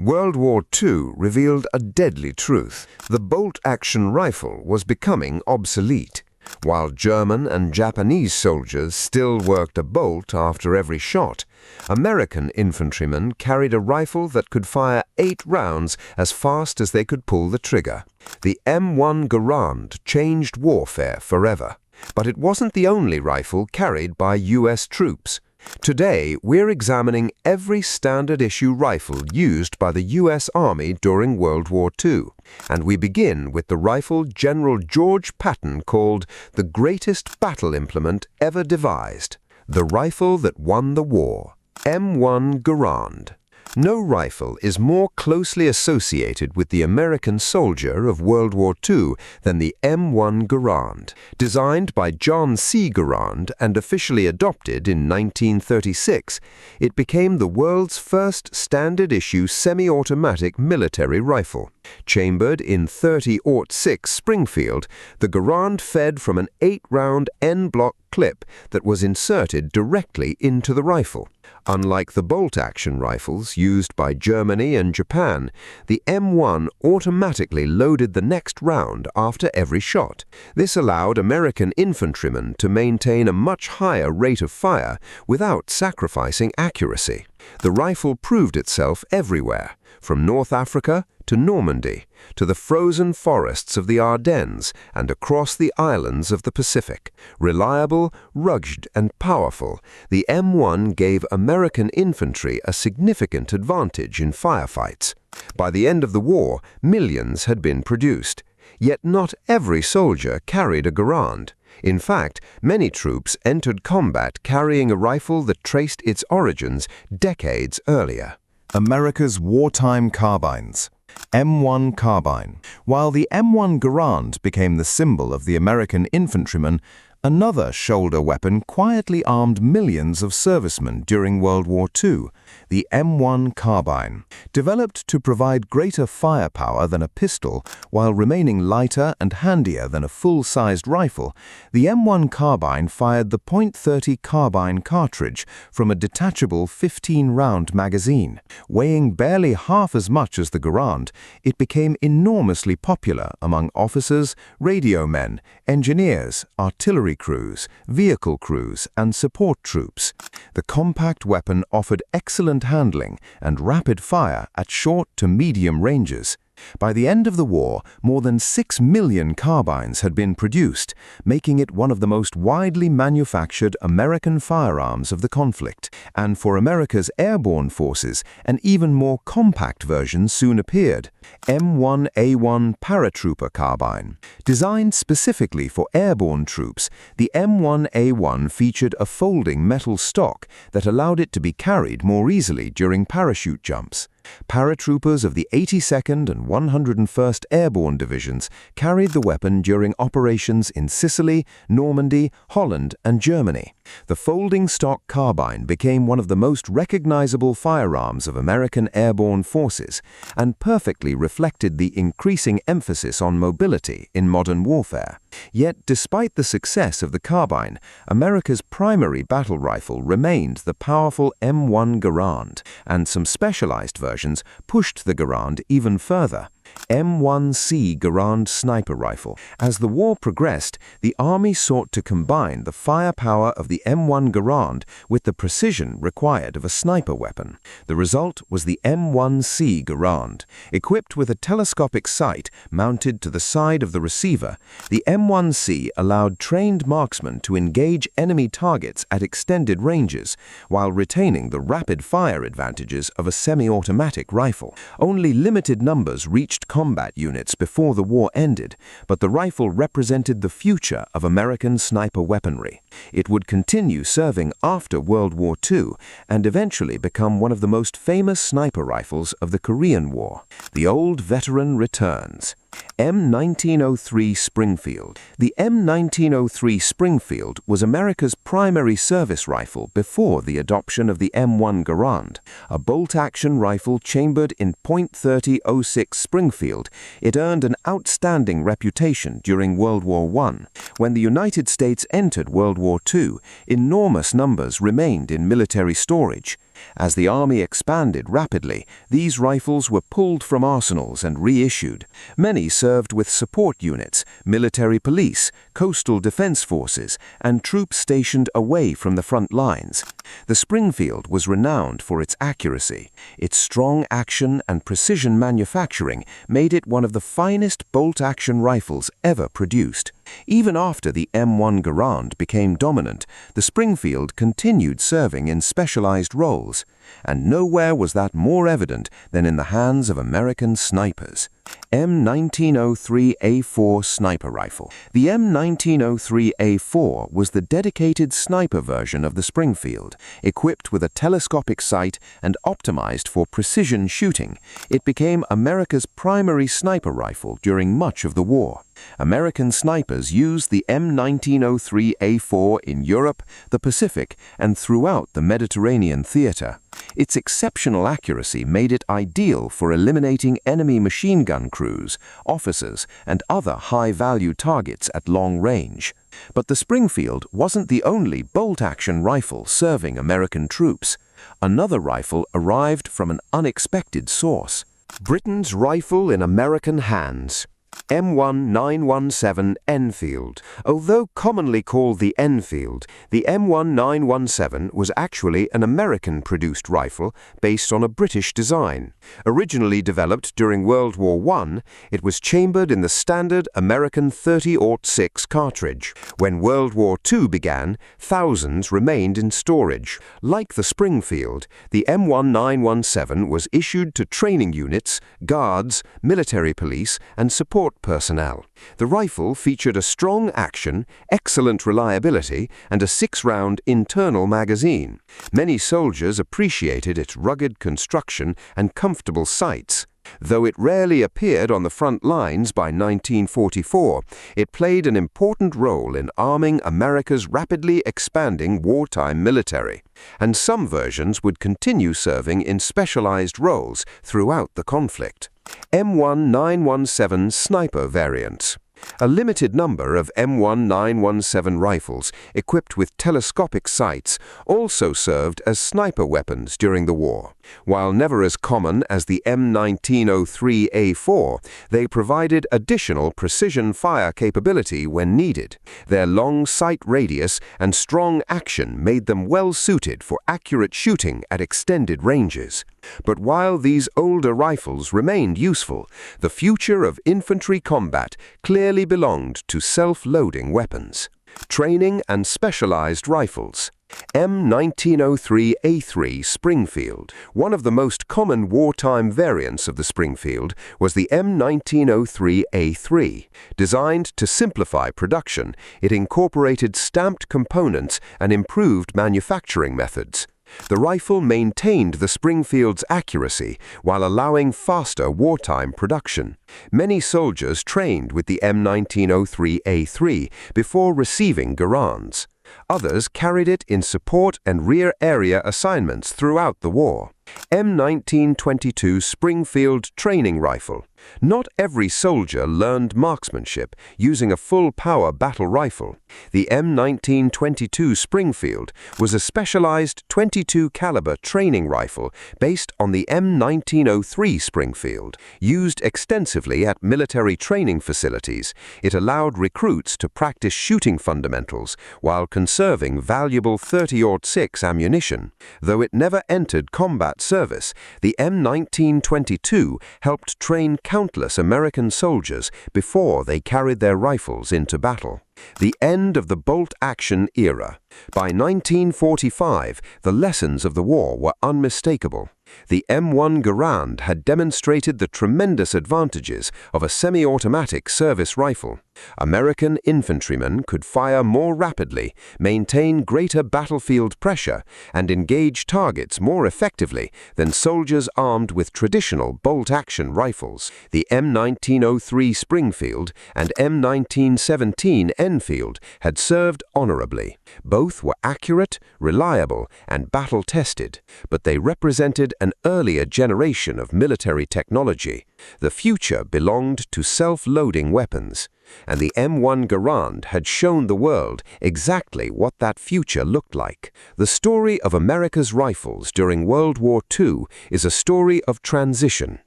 World War II revealed a deadly truth. The bolt-action rifle was becoming obsolete. While German and Japanese soldiers still worked a bolt after every shot, American infantrymen carried a rifle that could fire 8 rounds as fast as they could pull the trigger. The M1 Garand changed warfare forever. But it wasn't the only rifle carried by U.S. troops. Today, we're examining every standard-issue rifle used by the U.S. Army during World War II, and we begin with the rifle General George Patton called the greatest battle implement ever devised, the rifle that won the war, M1 Garand. No rifle is more closely associated with the American soldier of World War II than the M1 Garand. Designed by John C. Garand and officially adopted in 1936, it became the world's first standard-issue semi-automatic military rifle. Chambered in .30-06 Springfield, the Garand fed from an 8-round N-block clip that was inserted directly into the rifle. Unlike the bolt-action rifles used by Germany and Japan, the M1 automatically loaded the next round after every shot. This allowed American infantrymen to maintain a much higher rate of fire without sacrificing accuracy. The rifle proved itself everywhere, from North Africa to Normandy, to the frozen forests of the Ardennes and across the islands of the Pacific. Reliable, rugged, and powerful, the M1 gave American infantry a significant advantage in firefights. By the end of the war, millions had been produced. Yet not every soldier carried a Garand. In fact, many troops entered combat carrying a rifle that traced its origins decades earlier. America's wartime carbines. M1 Carbine. While the M1 Garand became the symbol of the American infantryman, another shoulder weapon quietly armed millions of servicemen during World War II, the M1 Carbine. Developed to provide greater firepower than a pistol while remaining lighter and handier than a full-sized rifle, the M1 Carbine fired the .30 carbine cartridge from a detachable 15-round magazine. Weighing barely half as much as the Garand, it became enormously popular among officers, radio men, engineers, artillery crews, vehicle crews, and support troops. The compact weapon offered excellent handling and rapid fire at short to medium ranges. By the end of the war, more than 6 million carbines had been produced, making it one of the most widely manufactured American firearms of the conflict. And for America's airborne forces, an even more compact version soon appeared, M1A1 Paratrooper Carbine. Designed specifically for airborne troops, the M1A1 featured a folding metal stock that allowed it to be carried more easily during parachute jumps. Paratroopers of the 82nd and 101st Airborne Divisions carried the weapon during operations in Sicily, Normandy, Holland, and Germany. The folding stock carbine became one of the most recognizable firearms of American airborne forces and perfectly reflected the increasing emphasis on mobility in modern warfare. Yet, despite the success of the carbine, America's primary battle rifle remained the powerful M1 Garand, and some specialized versions pushed the Garand even further. M1C Garand Sniper Rifle. As the war progressed, the Army sought to combine the firepower of the M1 Garand with the precision required of a sniper weapon. The result was the M1C Garand. Equipped with a telescopic sight mounted to the side of the receiver, the M1C allowed trained marksmen to engage enemy targets at extended ranges, while retaining the rapid fire advantages of a semi-automatic rifle. Only limited numbers reached combat units before the war ended, but the rifle represented the future of American sniper weaponry. It would continue serving after World War II and eventually become one of the most famous sniper rifles of the Korean War. The old veteran returns. M1903 Springfield. The M1903 Springfield was America's primary service rifle before the adoption of the M1 Garand. A bolt-action rifle chambered in .30-06 Springfield, it earned an outstanding reputation during World War I. When the United States entered World War II, enormous numbers remained in military storage. As the Army expanded rapidly, these rifles were pulled from arsenals and reissued. Many served with support units, military police, coastal defense forces, and troops stationed away from the front lines. The Springfield was renowned for its accuracy. Its strong action and precision manufacturing made it one of the finest bolt-action rifles ever produced. Even after the M1 Garand became dominant, the Springfield continued serving in specialized roles, and nowhere was that more evident than in the hands of American snipers. M1903A4 Sniper Rifle. The M1903A4 was the dedicated sniper version of the Springfield. Equipped with a telescopic sight and optimized for precision shooting, it became America's primary sniper rifle during much of the war. American snipers used the M1903A4 in Europe, the Pacific, and throughout the Mediterranean theater. Its exceptional accuracy made it ideal for eliminating enemy machine gun crews, officers, and other high-value targets at long range. But the Springfield wasn't the only bolt-action rifle serving American troops. Another rifle arrived from an unexpected source. Britain's rifle in American hands. M1917 Enfield. Although commonly called the Enfield, the M1917 was actually an American-produced rifle based on a British design. Originally developed during World War I, it was chambered in the standard American .30-06 cartridge. When World War II began, thousands remained in storage. Like the Springfield, the M1917 was issued to training units, guards, military police, and support personnel. The rifle featured a strong action, excellent reliability, and a 6-round internal magazine. Many soldiers appreciated its rugged construction and comfortable sights. Though it rarely appeared on the front lines by 1944, it played an important role in arming America's rapidly expanding wartime military, and some versions would continue serving in specialized roles throughout the conflict. M1917 Sniper Variants. A limited number of M1917 rifles equipped with telescopic sights also served as sniper weapons during the war. While never as common as the M1903A4, they provided additional precision fire capability when needed. Their long sight radius and strong action made them well suited for accurate shooting at extended ranges. But while these older rifles remained useful, the future of infantry combat clearly belonged to self-loading weapons. Training and specialized rifles. M1903A3 Springfield. One of the most common wartime variants of the Springfield was the M1903A3. Designed to simplify production, it incorporated stamped components and improved manufacturing methods. The rifle maintained the Springfield's accuracy while allowing faster wartime production. Many soldiers trained with the M1903A3 before receiving Garands. Others carried it in support and rear area assignments throughout the war. M1922 Springfield Training Rifle. Not every soldier learned marksmanship using a full-power battle rifle. The M1922 Springfield was a specialized .22 caliber training rifle based on the M1903 Springfield. Used extensively at military training facilities, it allowed recruits to practice shooting fundamentals while conserving valuable .30-06 ammunition. Though it never entered combat service, the M1922 helped train countless American soldiers before they carried their rifles into battle. The end of the bolt-action era. By 1945, the lessons of the war were unmistakable. The M1 Garand had demonstrated the tremendous advantages of a semi-automatic service rifle. American infantrymen could fire more rapidly, maintain greater battlefield pressure, and engage targets more effectively than soldiers armed with traditional bolt-action rifles. The M1903 Springfield and M1917 Enfield had served honorably. Both were accurate, reliable, and battle-tested, but they represented an earlier generation of military technology. The future belonged to self-loading weapons. and the M1 Garand had shown the world exactly what that future looked like. The story of America's rifles during World War II is a story of transition.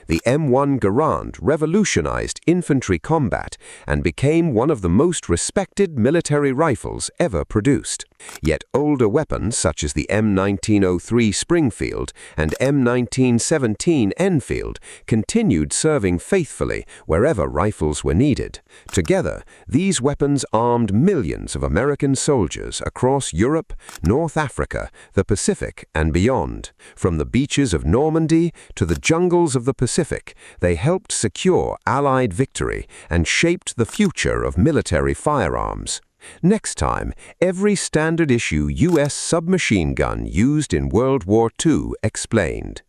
The M1 Garand revolutionized infantry combat and became one of the most respected military rifles ever produced. Yet older weapons such as the M1903 Springfield and M1917 Enfield continued serving faithfully wherever rifles were needed. Together, these weapons armed millions of American soldiers across Europe, North Africa, the Pacific, and beyond. From the beaches of Normandy to the jungles of the Pacific, they helped secure Allied victory and shaped the future of military firearms. Next time, every standard-issue U.S. submachine gun used in World War II explained.